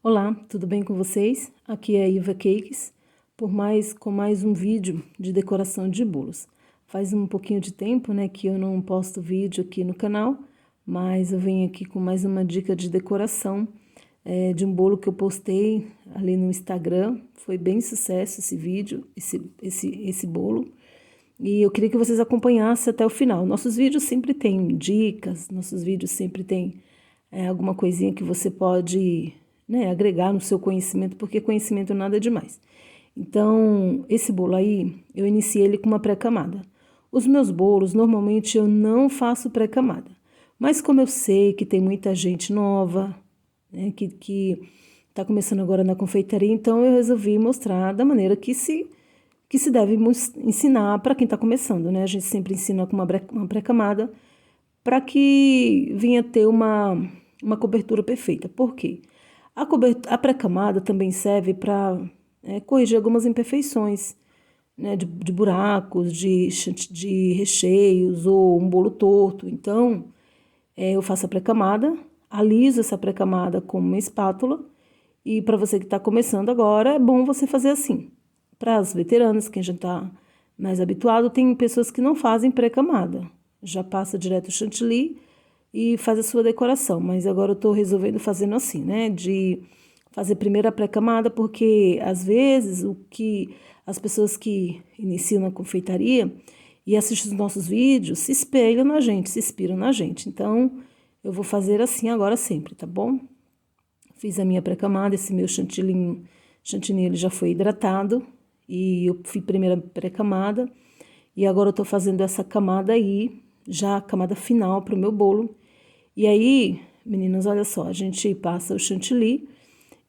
Olá, tudo bem com vocês? Aqui é a Iva Cakes, com mais um vídeo de decoração de bolos. Faz um pouquinho de tempo, né, que eu não posto vídeo aqui no canal, mas eu venho aqui com mais uma dica de decoração de um bolo que eu postei ali no Instagram. Foi bem sucesso esse vídeo, esse bolo. E eu queria que vocês acompanhassem até o final. Nossos vídeos sempre têm dicas, nossos vídeos sempre têm alguma coisinha que você pode, né, agregar no seu conhecimento, porque conhecimento nada é demais. Então, esse bolo aí, eu iniciei ele com uma pré-camada. Os meus bolos, normalmente, eu não faço pré-camada. Mas como eu sei que tem muita gente nova, né, que está começando agora na confeitaria, então eu resolvi mostrar da maneira que se deve ensinar para quem está começando, né? A gente sempre ensina com uma pré-camada para que venha ter uma cobertura perfeita. Por quê? A pré-camada também serve para corrigir algumas imperfeições, né? De buracos, de recheios ou um bolo torto. Então, eu faço a pré-camada, aliso essa pré-camada com uma espátula. E para você que está começando agora, é bom você fazer assim. Para as veteranas, quem já está mais habituado, tem pessoas que não fazem pré-camada. Já passa direto o chantilly e faz a sua decoração. Mas agora eu estou resolvendo fazendo assim, né? De fazer primeiro a pré-camada, porque às vezes o que as pessoas que iniciam na confeitaria e assistem os nossos vídeos se espelham na gente, se inspiram na gente. Então, eu vou fazer assim agora sempre, tá bom? Fiz a minha pré-camada, esse meu chantilly ele já foi hidratado. E eu fiz primeiro a pré-camada. E agora eu tô fazendo essa camada aí, já a camada final pro meu bolo. E aí, meninas, olha só, a gente passa o chantilly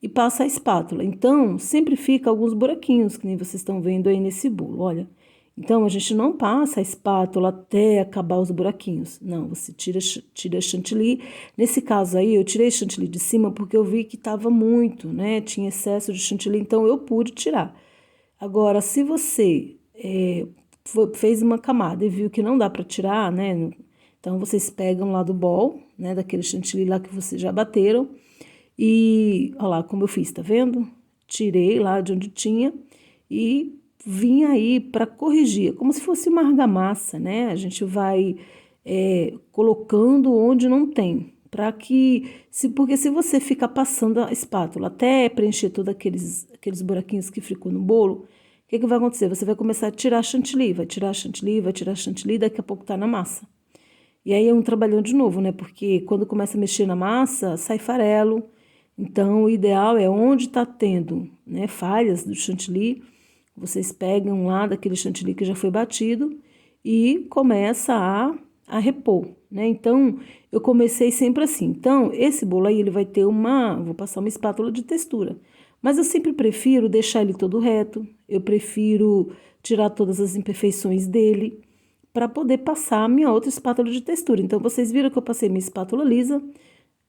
e passa a espátula. Então, sempre fica alguns buraquinhos, que nem vocês estão vendo aí nesse bolo, olha. Então, a gente não passa a espátula até acabar os buraquinhos. Não, você tira chantilly. Nesse caso aí, eu tirei chantilly de cima porque eu vi que estava muito, né? Tinha excesso de chantilly, então eu pude tirar. Agora, se você fez uma camada e viu que não dá para tirar, né? Então, vocês pegam lá do bol, né? Daquele chantilly lá que vocês já bateram. E, olha lá como eu fiz, tá vendo? Tirei lá de onde tinha e vim aí para corrigir, como se fosse uma argamassa, né? A gente vai colocando onde não tem, para que, porque se você ficar passando a espátula até preencher todos aqueles buraquinhos que ficou no bolo, o que vai acontecer? Você vai começar a tirar chantilly, vai tirar chantilly, vai tirar chantilly, daqui a pouco tá na massa. E aí é um trabalhão de novo, né? Porque quando começa a mexer na massa, sai farelo. Então, o ideal é onde está tendo, né, falhas do chantilly, vocês pegam lá daquele chantilly que já foi batido e começa a repor, né? Então, eu comecei sempre assim. Então, esse bolo aí, ele vai ter vou passar uma espátula de textura. Mas eu sempre prefiro deixar ele todo reto, eu prefiro tirar todas as imperfeições dele para poder passar a minha outra espátula de textura. Então, vocês viram que eu passei minha espátula lisa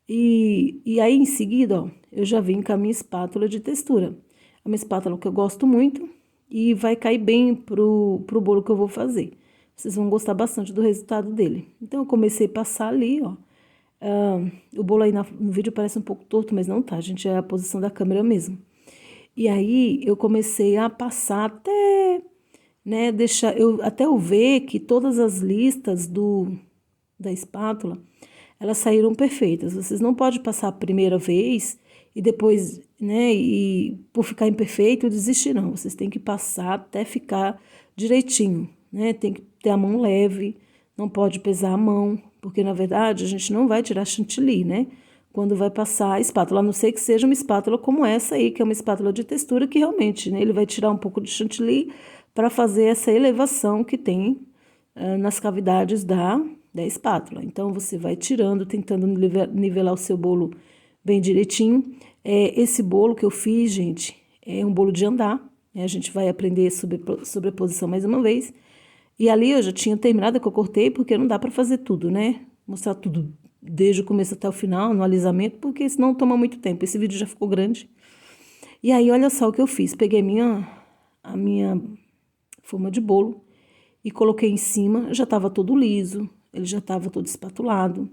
e aí, em seguida, ó, eu já vim com a minha espátula de textura. É uma espátula que eu gosto muito e vai cair bem pro bolo que eu vou fazer. Vocês vão gostar bastante do resultado dele. Então, eu comecei a passar ali, ó. O bolo aí no vídeo parece um pouco torto, mas não tá, gente, é a posição da câmera mesmo. E aí, eu comecei a passar até, né, até eu ver que todas as listas da espátula, elas saíram perfeitas. Vocês não podem passar a primeira vez e depois, né, e por ficar imperfeito, desistir, não. Vocês têm que passar até ficar direitinho, né? Tem que ter a mão leve, não pode pesar a mão, porque, na verdade, a gente não vai tirar chantilly, né? Quando vai passar a espátula, a não ser que seja uma espátula como essa aí, que é uma espátula de textura, que realmente, né, ele vai tirar um pouco de chantilly para fazer essa elevação que tem nas cavidades da espátula. Então, você vai tirando, tentando nivelar o seu bolo bem direitinho. Esse bolo que eu fiz, gente, é um bolo de andar, né? A gente vai aprender sobre a posição mais uma vez. E ali eu já tinha terminado, que eu cortei, porque não dá para fazer tudo, né? Mostrar tudo desde o começo até o final, no alisamento, porque senão toma muito tempo. Esse vídeo já ficou grande. E aí, olha só o que eu fiz. Peguei a minha forma de bolo e coloquei em cima, já estava todo liso, ele já estava todo espatulado.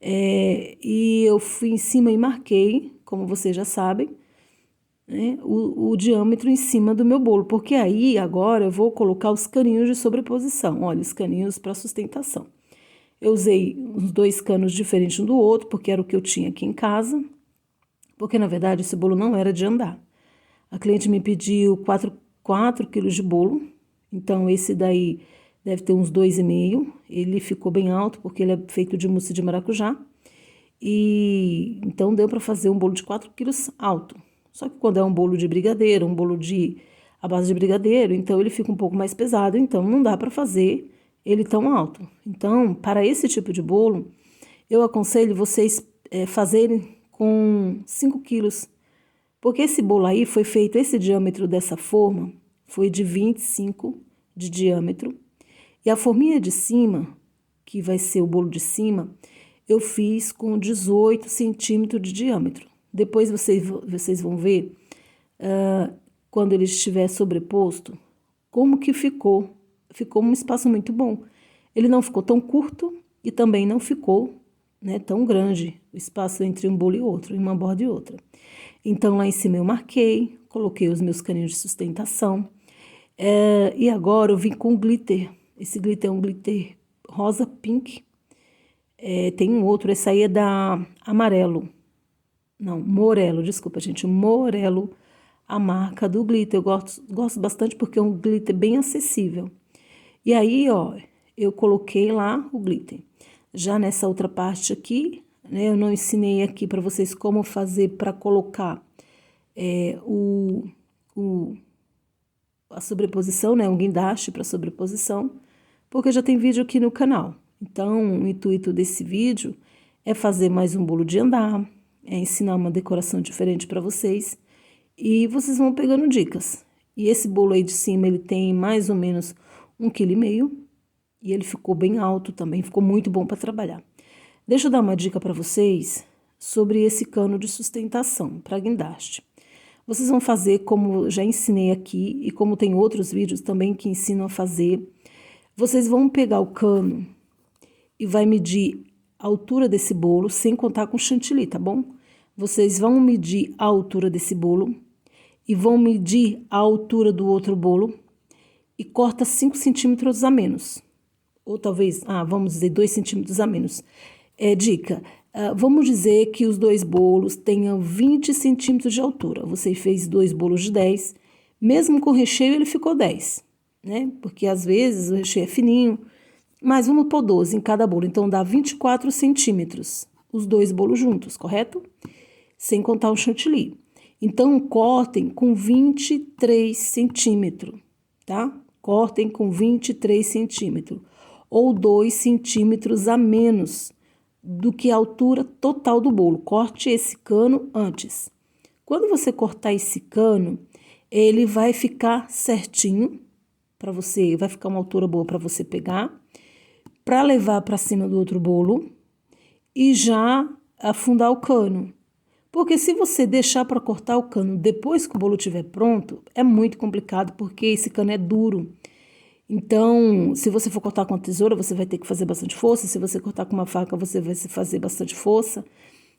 E eu fui em cima e marquei como vocês já sabem, né, o diâmetro em cima do meu bolo, porque aí agora eu vou colocar os caninhos de sobreposição, olha, os caninhos para sustentação. Eu usei uns 2 canos diferentes um do outro, porque era o que eu tinha aqui em casa, porque na verdade esse bolo não era de andar. A cliente me pediu 4 quilos de bolo, então esse daí deve ter uns 2,5. Ele ficou bem alto, porque ele é feito de mousse de maracujá. E então deu para fazer um bolo de 4 quilos alto. Só que quando é um bolo de brigadeiro, um bolo à base de brigadeiro, então ele fica um pouco mais pesado, então não dá para fazer ele tão alto. Então, para esse tipo de bolo, eu aconselho vocês fazerem com 5 quilos, porque esse bolo aí foi feito, esse diâmetro dessa forma foi de 25 de diâmetro, e a forminha de cima, que vai ser o bolo de cima, eu fiz com 18 centímetros de diâmetro. Depois vocês vão ver, quando ele estiver sobreposto, como que ficou. Ficou um espaço muito bom. Ele não ficou tão curto e também não ficou, né, tão grande o espaço entre um bolo e outro, uma borda e outra. Então, lá em cima eu marquei, coloquei os meus caninhos de sustentação. E agora eu vim com glitter. Esse glitter é um glitter rosa pink. Tem um outro, esse aí é da Amarelo. Não, Morelo, desculpa, gente. Morelo, a marca do glitter. Eu gosto bastante porque é um glitter bem acessível. E aí, ó, eu coloquei lá o glitter. Já nessa outra parte aqui, né, eu não ensinei aqui para vocês como fazer para colocar a sobreposição, né, um guindaste para sobreposição, porque já tem vídeo aqui no canal. Então, o intuito desse vídeo é fazer mais um bolo de andar, é ensinar uma decoração diferente para vocês, e vocês vão pegando dicas. E esse bolo aí de cima, ele tem mais ou menos 1,5 kg, e ele ficou bem alto também, ficou muito bom para trabalhar. Deixa eu dar uma dica para vocês sobre esse cano de sustentação para guindaste. Vocês vão fazer como já ensinei aqui, e como tem outros vídeos também que ensinam a fazer. Vocês vão pegar o cano e vai medir a altura desse bolo, sem contar com chantilly, tá bom? Vocês vão medir a altura desse bolo e vão medir a altura do outro bolo e corta 5 centímetros a menos. Ou talvez, vamos dizer 2 centímetros a menos. Dica, vamos dizer que os 2 bolos tenham 20 centímetros de altura. Você fez 2 bolos de 10, mesmo com recheio ele ficou 10, né? Porque às vezes o recheio é fininho, mas vamos pôr 12 em cada bolo, então dá 24 centímetros, os 2 bolos juntos, correto? Sem contar o chantilly. Então, cortem com 23 centímetros, tá? Cortem com 23 centímetros, ou 2 centímetros a menos do que a altura total do bolo. Corte esse cano antes. Quando você cortar esse cano, ele vai ficar certinho para você, vai ficar uma altura boa para você pegar, para levar para cima do outro bolo e já afundar o cano. Porque se você deixar para cortar o cano depois que o bolo estiver pronto, é muito complicado, porque esse cano é duro. Então, se você for cortar com a tesoura, você vai ter que fazer bastante força. Se você cortar com uma faca, você vai fazer bastante força.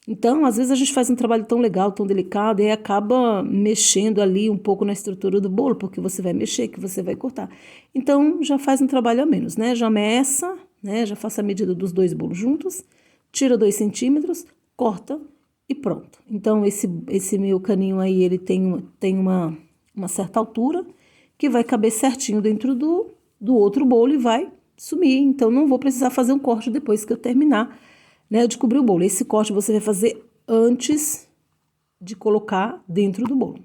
Então, às vezes a gente faz um trabalho tão legal, tão delicado, e acaba mexendo ali um pouco na estrutura do bolo, porque você vai mexer, que você vai cortar. Então, já faz um trabalho a menos, né? Já meça, né? Já faça a medida dos 2 bolos juntos, tira 2 centímetros, corta e pronto. Então, esse meu caninho aí, ele tem uma certa altura, que vai caber certinho dentro do outro bolo e vai sumir. Então, não vou precisar fazer um corte depois que eu terminar, né, de cobrir o bolo. Esse corte você vai fazer antes de colocar dentro do bolo.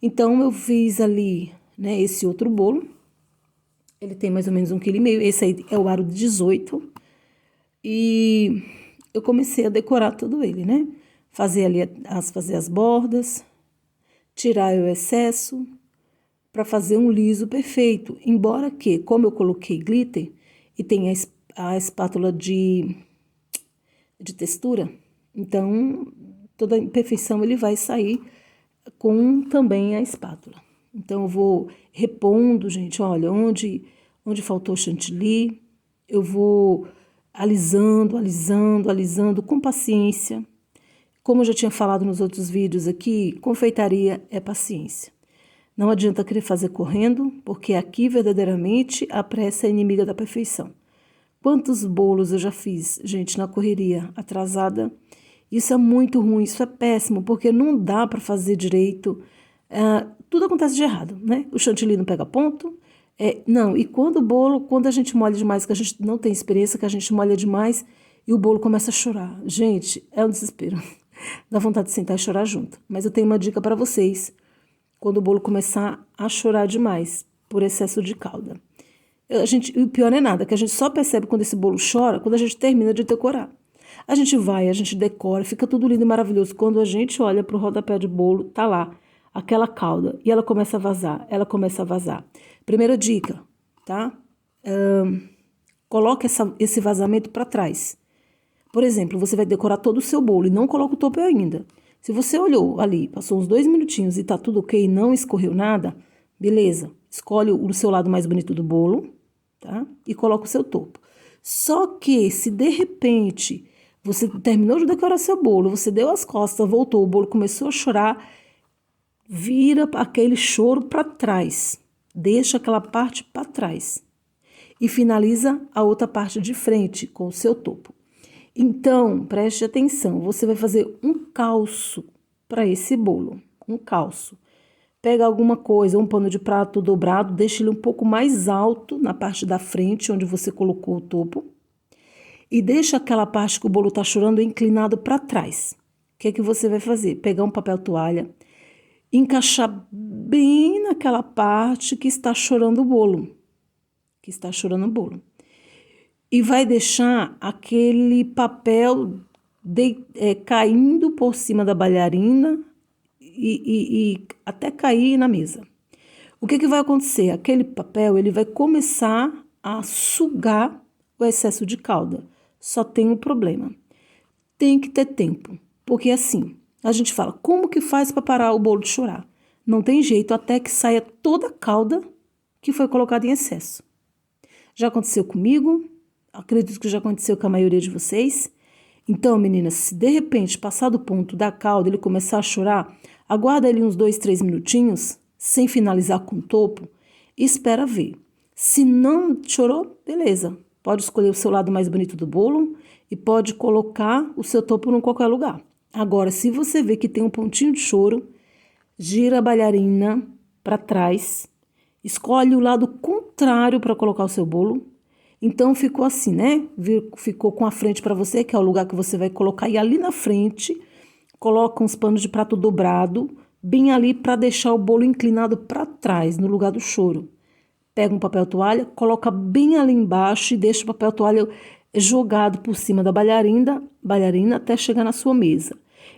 Então, eu fiz ali, né, esse outro bolo. Ele tem mais ou menos 1,5 kg. Esse aí é o aro de 18. E eu comecei a decorar todo ele, né? Fazer as bordas, tirar o excesso, para fazer um liso perfeito. Embora que, como eu coloquei glitter e tem a espátula de textura, então toda a imperfeição ele vai sair com também a espátula. Então eu vou repondo, gente, olha, onde faltou chantilly, eu vou alisando com paciência, Como eu já tinha falado nos outros vídeos aqui, confeitaria é paciência. Não adianta querer fazer correndo, porque aqui verdadeiramente a pressa é inimiga da perfeição. Quantos bolos eu já fiz, gente, na correria, atrasada. Isso é muito ruim, isso é péssimo, porque não dá para fazer direito. Tudo acontece de errado, né? O chantilly não pega ponto. Não, e quando o bolo, quando a gente molha demais, que a gente não tem experiência, que a gente molha demais e o bolo começa a chorar. Gente, é um desespero. Dá vontade de sentar e chorar junto. Mas eu tenho uma dica para vocês. Quando o bolo começar a chorar demais por excesso de calda. O pior não é nada, que a gente só percebe quando esse bolo chora, quando a gente termina de decorar. A gente decora, fica tudo lindo e maravilhoso. Quando a gente olha para o rodapé de bolo, tá lá aquela calda e ela começa a vazar, Primeira dica, tá? Coloca esse vazamento para trás. Por exemplo, você vai decorar todo o seu bolo e não coloca o topo ainda. Se você olhou ali, passou uns 2 minutinhos e tá tudo ok, não escorreu nada, beleza. Escolhe o seu lado mais bonito do bolo, tá? E coloca o seu topo. Só que se de repente você terminou de decorar seu bolo, você deu as costas, voltou, o bolo começou a chorar, vira aquele choro para trás. Deixa aquela parte para trás. E finaliza a outra parte de frente com o seu topo. Então, preste atenção, você vai fazer um calço para esse bolo, um calço. Pega alguma coisa, um pano de prato dobrado, deixa ele um pouco mais alto na parte da frente, onde você colocou o topo, e deixa aquela parte que o bolo está chorando inclinado para trás. O que é que você vai fazer? Pegar um papel toalha, encaixar bem naquela parte que está chorando o bolo, E vai deixar aquele papel caindo por cima da bailarina e até cair na mesa. O que vai acontecer? Aquele papel ele vai começar a sugar o excesso de calda. Só tem um problema. Tem que ter tempo. Porque assim, a gente fala, como que faz para parar o bolo de chorar? Não tem jeito até que saia toda a calda que foi colocada em excesso. Já aconteceu comigo, acredito que já aconteceu com a maioria de vocês. Então, meninas, se de repente passar do ponto da calda ele começar a chorar, aguarda ele uns 2, 3 minutinhos, sem finalizar com o topo, e espera ver. Se não chorou, beleza. Pode escolher o seu lado mais bonito do bolo e pode colocar o seu topo em qualquer lugar. Agora, se você vê que tem um pontinho de choro, gira a bailarina para trás, escolhe o lado contrário para colocar o seu bolo. Então, ficou assim, né? Ficou com a frente para você, que é o lugar que você vai colocar. E ali na frente, coloca uns panos de prato dobrado, bem ali para deixar o bolo inclinado para trás, no lugar do choro. Pega um papel toalha, coloca bem ali embaixo e deixa o papel toalha jogado por cima da bailarina até chegar na sua mesa.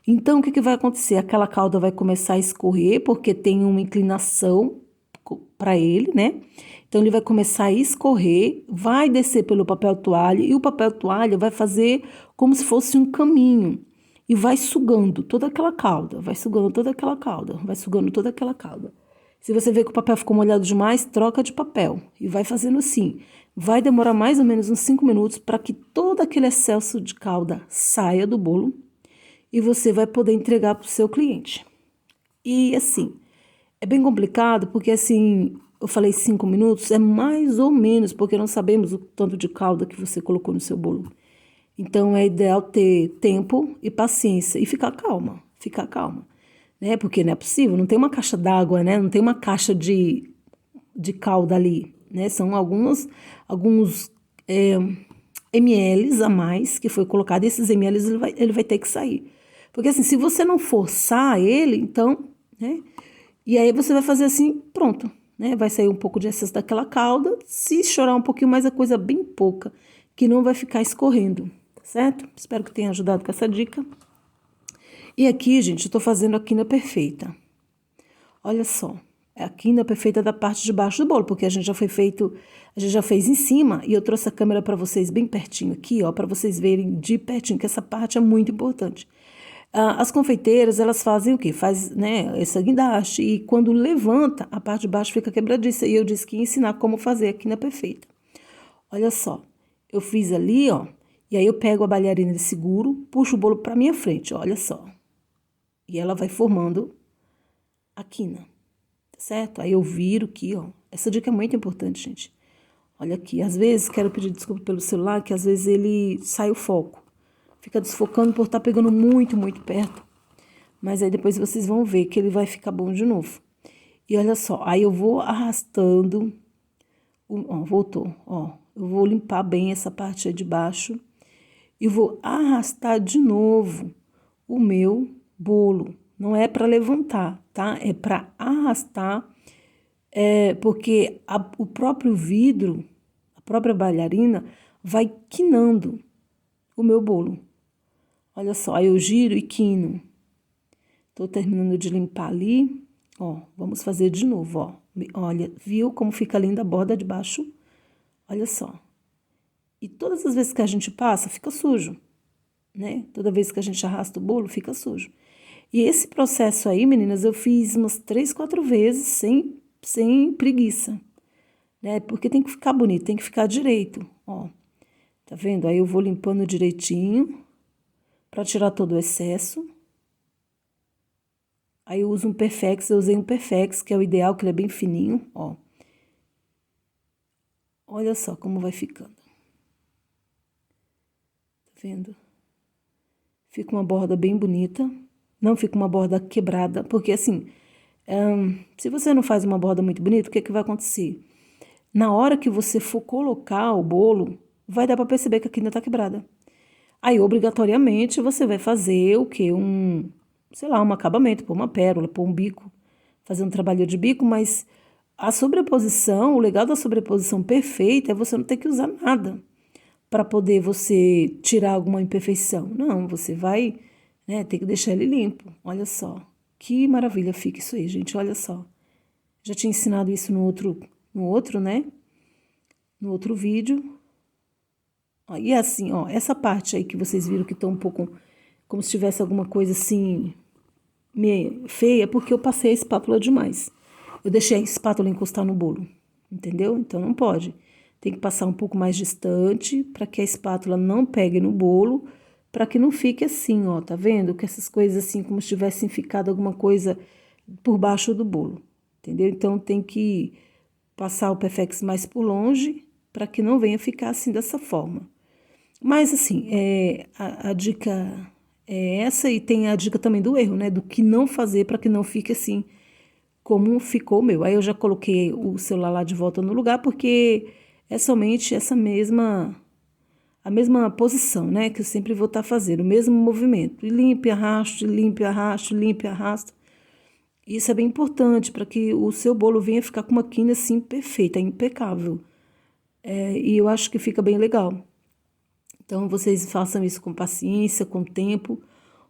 Então, o que vai acontecer? Aquela calda vai começar a escorrer, porque tem uma inclinação para ele, né? Então, ele vai começar a escorrer, vai descer pelo papel toalha e o papel toalha vai fazer como se fosse um caminho e vai sugando toda aquela calda, Se você vê que o papel ficou molhado demais, troca de papel e vai fazendo assim. Vai demorar mais ou menos uns 5 minutos para que todo aquele excesso de calda saia do bolo e você vai poder entregar para o seu cliente. E assim, é bem complicado porque assim, eu falei 5 minutos, é mais ou menos, porque não sabemos o tanto de calda que você colocou no seu bolo. Então, é ideal ter tempo e paciência e ficar calma, né? Porque não é possível, não tem uma caixa d'água, né? Não tem uma caixa de calda ali, né? São alguns ml a mais que foi colocado, e esses ml ele vai ter que sair. Porque assim, se você não forçar ele, então, né? E aí você vai fazer assim, pronto, né? Vai sair um pouco de excesso daquela calda, se chorar um pouquinho mais, é coisa bem pouca, que não vai ficar escorrendo, certo? Espero que tenha ajudado com essa dica. E aqui, gente, eu tô fazendo a quina perfeita. Olha só, é a quina perfeita da parte de baixo do bolo, porque a gente já fez em cima, e eu trouxe a câmera para vocês bem pertinho aqui, ó, para vocês verem de pertinho, que essa parte é muito importante. As confeiteiras, elas fazem o quê? Faz, né, essa guindaste, e quando levanta, a parte de baixo fica quebradiça, e eu disse que ia ensinar como fazer a quina perfeita. Olha só, eu fiz ali, ó, e aí eu pego a bailarina de seguro, puxo o bolo para minha frente, olha só. E ela vai formando a quina, tá certo? Aí eu viro aqui, ó. Essa dica é muito importante, gente. Olha aqui, às vezes, quero pedir desculpa pelo celular, que às vezes ele sai o foco. Fica desfocando por estar pegando muito, muito perto. Mas aí depois vocês vão ver que ele vai ficar bom de novo. E olha só, aí eu vou arrastando, ó, voltou, ó. Eu vou limpar bem essa parte aí de baixo e vou arrastar de novo o meu bolo. Não é para levantar, tá? É para arrastar, porque o próprio vidro, a própria bailarina, vai quinando o meu bolo. Olha só, aí eu giro e quino. Tô terminando de limpar ali, ó, vamos fazer de novo, ó. Olha, viu como fica linda a borda de baixo? Olha só. E todas as vezes que a gente passa, fica sujo, né? Toda vez que a gente arrasta o bolo, fica sujo. E esse processo aí, meninas, eu fiz umas 3, 4 vezes sem preguiça, né? Porque tem que ficar bonito, tem que ficar direito, ó. Tá vendo? Aí eu vou limpando direitinho para tirar todo o excesso. Aí eu uso um Perfex, eu usei um Perfex, que é o ideal, que ele é bem fininho, ó. Olha só como vai ficando. Tá vendo? Fica uma borda bem bonita. Não fica uma borda quebrada, porque assim, se você não faz uma borda muito bonita, o que vai acontecer? Na hora que você for colocar o bolo, vai dar para perceber que a quina tá quebrada. Aí, obrigatoriamente, você vai fazer o quê? Sei lá, um acabamento, pôr uma pérola, pôr um bico, fazer um trabalho de bico, mas a sobreposição, o legal da sobreposição perfeita é você não ter que usar nada para poder você tirar alguma imperfeição. Não, você vai, né, ter que deixar ele limpo. Olha só, que maravilha fica isso aí, gente, olha só. Já tinha ensinado isso no outro, né? No outro vídeo. Ó, e assim, ó, essa parte aí que vocês viram que tá um pouco como se tivesse alguma coisa assim meio feia, porque eu passei a espátula demais. Eu deixei a espátula encostar no bolo, entendeu? Então não pode. Tem que passar um pouco mais distante para que a espátula não pegue no bolo, para que não fique assim, ó, tá vendo? Que essas coisas assim, como se tivessem ficado alguma coisa por baixo do bolo, entendeu? Então tem que passar o Perfex mais por longe, para que não venha ficar assim dessa forma. Mas assim, a dica é essa, e tem a dica também do erro, né? Do que não fazer para que não fique assim como ficou o meu. Aí eu já coloquei o celular lá de volta no lugar, porque é somente a mesma posição, né? Que eu sempre vou estar fazendo, o mesmo movimento. E limpe, arrasto, limpe, arrasto, limpe, arrasto. Isso é bem importante para que o seu bolo venha ficar com uma quina assim perfeita, impecável. E eu acho que fica bem legal. Então, vocês façam isso com paciência, com tempo.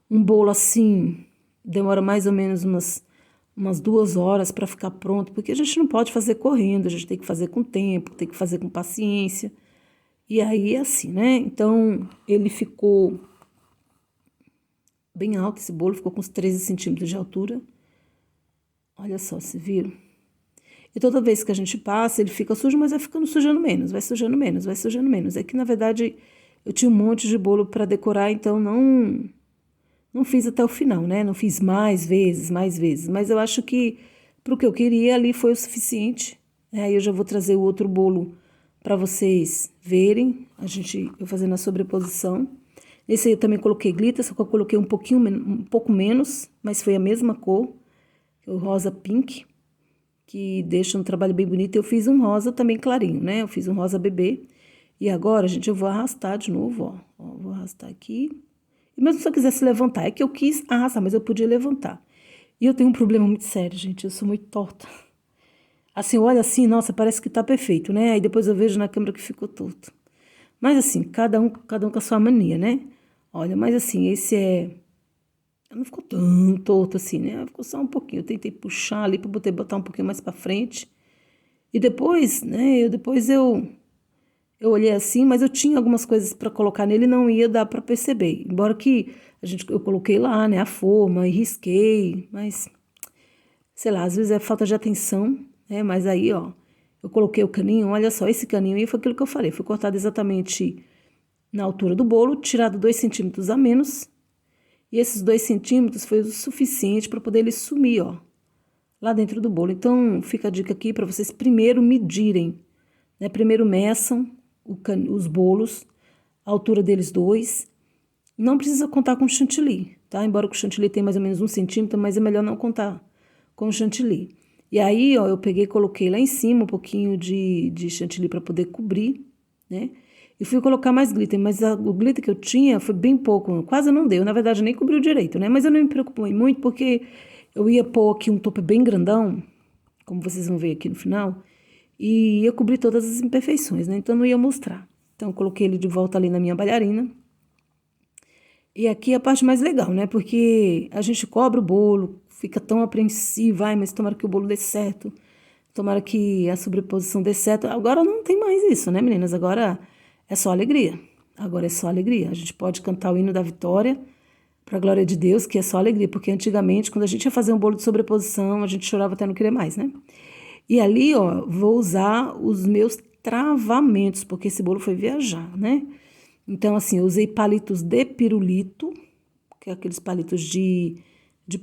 Um bolo assim demora mais ou menos umas 2 horas para ficar pronto, porque a gente não pode fazer correndo, a gente tem que fazer com tempo, tem que fazer com paciência. E aí é assim, né? Então, ele ficou bem alto, esse bolo ficou com uns 13 centímetros de altura. Olha só, se viram? E toda vez que a gente passa, ele fica sujo, mas vai ficando sujando menos, vai sujando menos, vai sujando menos. É que, na verdade, eu tinha um monte de bolo para decorar, então não fiz até o final, né? Não fiz mais vezes, mais vezes. Mas eu acho que para o que eu queria ali foi o suficiente. Aí eu já vou trazer o outro bolo para vocês verem, eu fazendo a sobreposição. Esse aí eu também coloquei glitter, só que eu coloquei um pouco menos, mas foi a mesma cor, o rosa pink, que deixa um trabalho bem bonito. Eu fiz um rosa também clarinho, né? Eu fiz um rosa bebê. E agora, gente, eu vou arrastar de novo, ó. Vou arrastar aqui. E mesmo se eu quisesse levantar, é que eu quis arrastar, mas eu podia levantar. E eu tenho um problema muito sério, gente, eu sou muito torta. Assim, olha assim, nossa, parece que tá perfeito, né? Aí depois eu vejo na câmera que ficou torto. Mas assim, cada um com a sua mania, né? Olha, mas assim, não ficou tão torto assim, né? Ficou só um pouquinho. Eu tentei puxar ali para poder botar um pouquinho mais para frente. E depois, né, eu olhei assim, mas eu tinha algumas coisas para colocar nele e não ia dar para perceber. Embora que eu coloquei lá, né, a forma e risquei, mas sei lá, às vezes é falta de atenção, né? Mas aí, ó, eu coloquei o caninho, olha só, esse caninho aí foi aquilo que eu falei, foi cortado exatamente na altura do bolo, tirado 2 centímetros a menos. E esses 2 centímetros foi o suficiente para poder ele sumir, ó, lá dentro do bolo. Então, fica a dica aqui para vocês primeiro medirem, né? Primeiro meçam os bolos, a altura deles 2. Não precisa contar com chantilly, tá? Embora o chantilly tenha mais ou menos 1 centímetro, mas é melhor não contar com o chantilly. E aí, ó, eu peguei e coloquei lá em cima um pouquinho de chantilly para poder cobrir, né? E fui colocar mais glitter, mas o glitter que eu tinha foi bem pouco, quase não deu. Na verdade, nem cobriu direito, né? Mas eu não me preocupei muito, porque eu ia pôr aqui um topo bem grandão, como vocês vão ver aqui no final, e ia cobrir todas as imperfeições, né? Então, não ia mostrar. Então, eu coloquei ele de volta ali na minha bailarina. E aqui é a parte mais legal, né? Porque a gente cobra o bolo, fica tão apreensivo, ai, mas tomara que o bolo dê certo, tomara que a sobreposição dê certo. Agora não tem mais isso, né, meninas? Agora é só alegria. Agora é só alegria. A gente pode cantar o hino da vitória, para a glória de Deus, que é só alegria, porque antigamente, quando a gente ia fazer um bolo de sobreposição, a gente chorava até não querer mais, né? E ali, ó, vou usar os meus travamentos, porque esse bolo foi viajar, né? Então, assim, eu usei palitos de pirulito, que é aqueles palitos de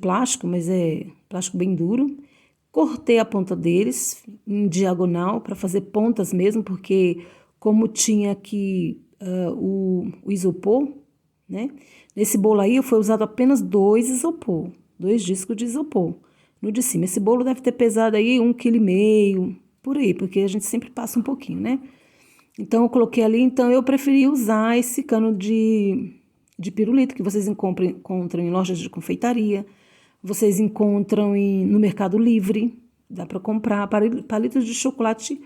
plástico, mas é plástico bem duro. Cortei a ponta deles em diagonal para fazer pontas mesmo, porque como tinha aqui o isopor, né? Nesse bolo aí foi usado apenas 2 isopor, 2 discos de isopor no de cima. Esse bolo deve ter pesado aí 1,5 kg, por aí, porque a gente sempre passa um pouquinho, né? Então, eu coloquei ali, então eu preferi usar esse cano de pirulito que vocês encontram em lojas de confeitaria, vocês encontram no Mercado Livre, dá para comprar. Palitos de chocolate,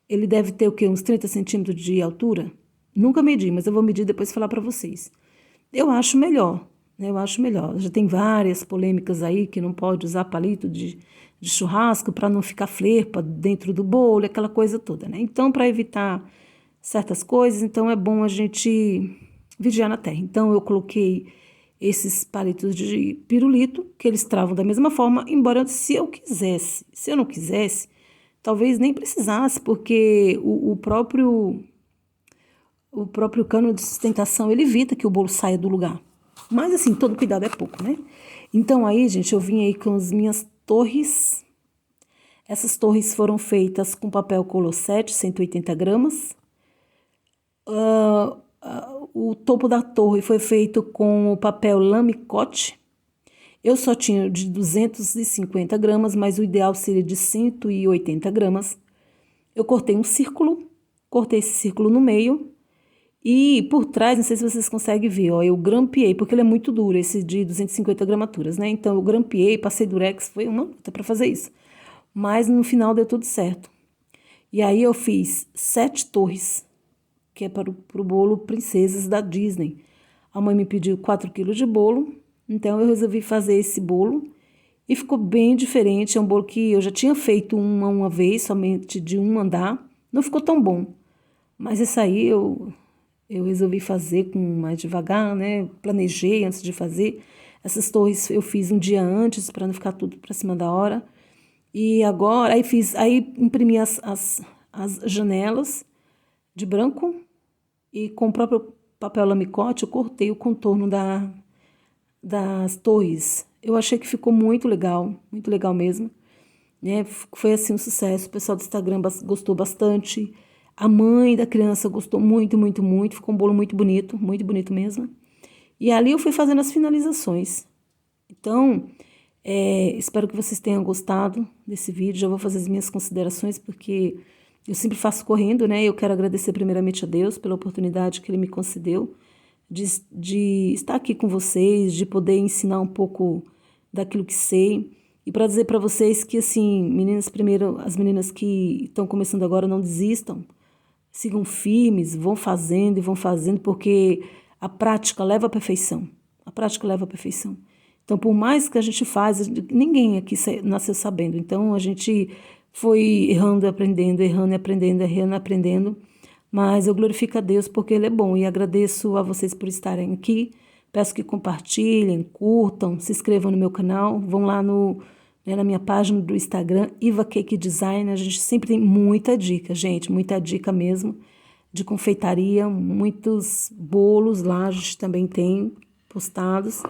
ele deve ter o quê? Uns 30 centímetros de altura? Nunca medi, mas eu vou medir depois e falar para vocês. Eu acho melhor, né? Eu acho melhor. Já tem várias polêmicas aí que não pode usar palito de churrasco para não ficar flerpa dentro do bolo, aquela coisa toda, né? Então, para evitar certas coisas, então é bom a gente vigiar na terra. Então, eu coloquei esses palitos de pirulito, que eles travam da mesma forma, embora se eu quisesse. Se eu não quisesse, talvez nem precisasse, porque o próprio cano de sustentação, ele evita que o bolo saia do lugar. Mas, assim, todo cuidado é pouco, né? Então, aí, gente, eu vim aí com as minhas torres. Essas torres foram feitas com papel Colossete, 180 gramas. O topo da torre foi feito com o papel Lamicote. Eu só tinha de 250 gramas, mas o ideal seria de 180 gramas. Eu cortei um círculo, cortei esse círculo no meio e por trás, não sei se vocês conseguem ver, ó, eu grampeei, porque ele é muito duro, esse de 250 gramaturas, né? Então eu grampeei, passei durex, foi uma luta para fazer isso. Mas no final deu tudo certo. E aí eu fiz 7 torres, que é para o bolo Princesas da Disney. A mãe me pediu 4 quilos de bolo, então eu resolvi fazer esse bolo e ficou bem diferente. É um bolo que eu já tinha feito uma vez, somente de um andar, não ficou tão bom. Mas esse aí eu resolvi fazer com mais devagar, né? Planejei antes de fazer. Essas torres eu fiz um dia antes para não ficar tudo para cima da hora. E agora, aí imprimi as janelas de branco e com o próprio papel lamicote eu cortei o contorno das torres. Eu achei que ficou muito legal mesmo, né? Foi assim um sucesso, o pessoal do Instagram gostou bastante, a mãe da criança gostou muito, muito, muito, ficou um bolo muito bonito mesmo. E ali eu fui fazendo as finalizações. Então, espero que vocês tenham gostado desse vídeo. Já vou fazer as minhas considerações, porque eu sempre faço correndo, né? Eu quero agradecer primeiramente a Deus pela oportunidade que Ele me concedeu de estar aqui com vocês, de poder ensinar um pouco daquilo que sei. E para dizer para vocês que, assim, meninas, primeiro, as meninas que estão começando agora, não desistam. Sigam firmes, vão fazendo, porque a prática leva à perfeição. A prática leva à perfeição. Então, por mais que a gente faz, ninguém aqui nasceu sabendo. Então, a gente foi errando, aprendendo, errando, aprendendo, errando, aprendendo. Mas eu glorifico a Deus porque Ele é bom e agradeço a vocês por estarem aqui. Peço que compartilhem, curtam, se inscrevam no meu canal. Vão lá na minha página do Instagram, Iva Cake Design. A gente sempre tem muita dica, gente, muita dica mesmo de confeitaria, muitos bolos lá a gente também tem postados.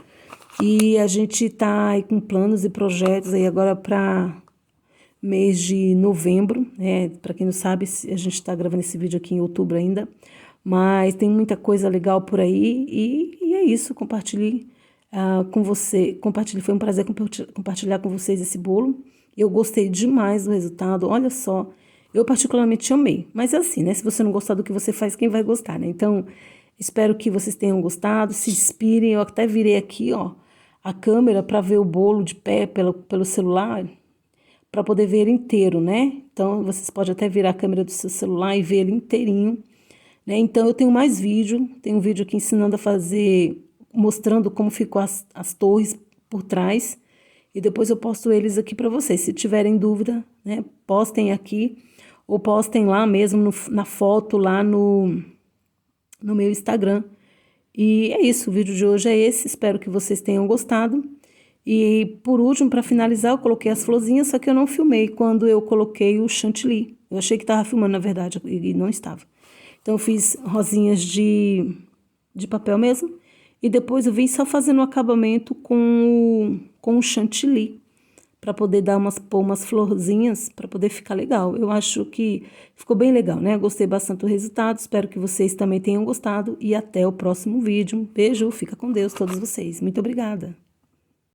E a gente tá aí com planos e projetos aí agora para mês de novembro, né? Para quem não sabe, a gente está gravando esse vídeo aqui em outubro ainda, mas tem muita coisa legal por aí e é isso, compartilhe com você, foi um prazer compartilhar com vocês esse bolo. Eu gostei demais do resultado, olha só, eu particularmente amei, mas é assim, né? Se você não gostar do que você faz, quem vai gostar, né? Então, espero que vocês tenham gostado, se inspirem, eu até virei aqui, ó, a câmera para ver o bolo de pé pelo celular, para poder ver ele inteiro, né? Então, vocês podem até virar a câmera do seu celular e ver ele inteirinho, né? Então, eu tenho mais vídeo, tenho um vídeo aqui ensinando a fazer, mostrando como ficou as torres por trás, e depois eu posto eles aqui para vocês. Se tiverem dúvida, né, postem aqui, ou postem lá mesmo na foto, lá no meu Instagram. E é isso, o vídeo de hoje é esse, espero que vocês tenham gostado. E por último, para finalizar, eu coloquei as florzinhas, só que eu não filmei quando eu coloquei o chantilly. Eu achei que estava filmando, na verdade, e não estava. Então eu fiz rosinhas de papel mesmo, e depois eu vim só fazendo o acabamento com o chantilly, para poder pôr umas florzinhas, para poder ficar legal. Eu acho que ficou bem legal, né? Gostei bastante do resultado, espero que vocês também tenham gostado, e até o próximo vídeo. Um beijo, fica com Deus todos vocês. Muito obrigada.